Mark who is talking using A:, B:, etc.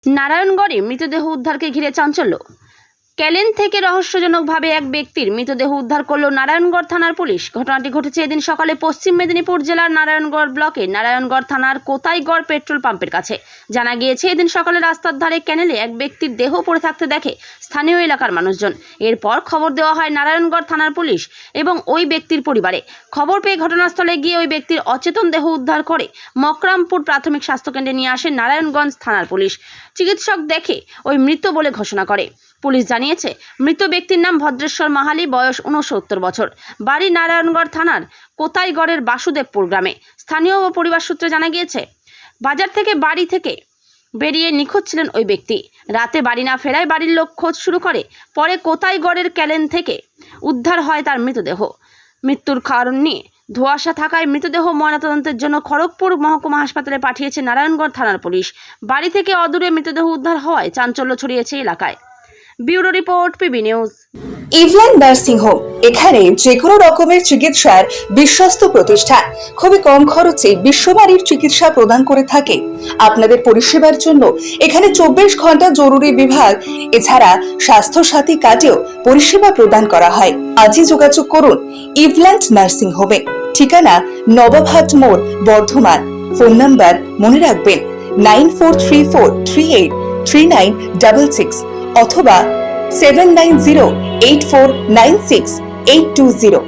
A: নারায়ণগড়ে মৃতদেহ উদ্ধারকে ঘিরে চাঞ্চল্য। ক্যালেন থেকে রহস্যজনকভাবে এক ব্যক্তির মৃতদেহ উদ্ধার করল নারায়ণগড় থানার পুলিশ। ঘটনাটি ঘটেছে এদিন সকালে পশ্চিম মেদিনীপুর জেলার নারায়ণগড় ব্লকে নারায়ণগড় থানার কোতাইগড় পেট্রোল পাম্পের কাছে। জানা গিয়েছে, এদিন সকালে রাস্তার ধারে ক্যানেলে এক ব্যক্তির দেহ পড়ে থাকতে দেখে স্থানীয় এলাকার মানুষজন। এরপর খবর দেওয়া হয় নারায়ণগড় থানার পুলিশ এবং ওই ব্যক্তির পরিবারে। খবর পেয়ে ঘটনাস্থলে গিয়ে ওই ব্যক্তির অচেতন দেহ উদ্ধার করে মকরামপুর প্রাথমিক স্বাস্থ্যকেন্দ্রে নিয়ে আসে নারায়ণগঞ্জ থানার পুলিশ। চিকিৎসক দেখে ওই মৃত বলে ঘোষণা করে। পুলিশ জানিয়েছে, মৃত ব্যক্তির নাম ভদ্রেশ্বর মাহালি, বয়স 69 বছর, বাড়ি নারায়ণগড় থানার কোতাইগড়ের বাসুদেবপুর গ্রামে। স্থানীয় ও পরিবার সূত্রে জানা গিয়েছে, বাজার থেকে বাড়ি থেকে বেরিয়ে নিখোঁজ ছিলেন ওই ব্যক্তি। রাতে বাড়ি না ফেরায় বাড়ির লোক খোঁজ শুরু করে। পরে কোতাইগড়ের ক্যালেন থেকে উদ্ধার হয় তার মৃতদেহ। মৃত্যুর কারণ নিয়ে ধোঁয়াশা থাকায় মৃতদেহ ময়নাতদন্তের জন্য খড়গপুর মহকুমা হাসপাতালে পাঠিয়েছে নারায়ণগড় থানার পুলিশ। বাড়ি থেকে অদূরে মৃতদেহ উদ্ধার হওয়ায় চাঞ্চল্য ছড়িয়েছে এলাকায়। Bureau report, PB news.
B: ইভল্যান্ড নার্সিং হোম, এখানে যে কোনো রকমের চিকিৎসার বিশ্বস্ত প্রতিষ্ঠান। খুবই কম খরচে বিশ্বমানের চিকিৎসা প্রদান করে থাকে। আপনাদের পরিষেবার জন্য এখানে 24 ঘন্টা জরুরি বিভাগ, এছাড়া স্বাস্থ্য সাথী কার্ডেও পরিষেবা প্রদান করা হয়। আজই যোগাযোগ করুন ইভল্যান্ড নার্সিং হোমে। ঠিকানা নবাবহাট মোড়, বর্ধমান। ফোন নাম্বার মনে রাখবেন 9434383966 অথবা 7908496820।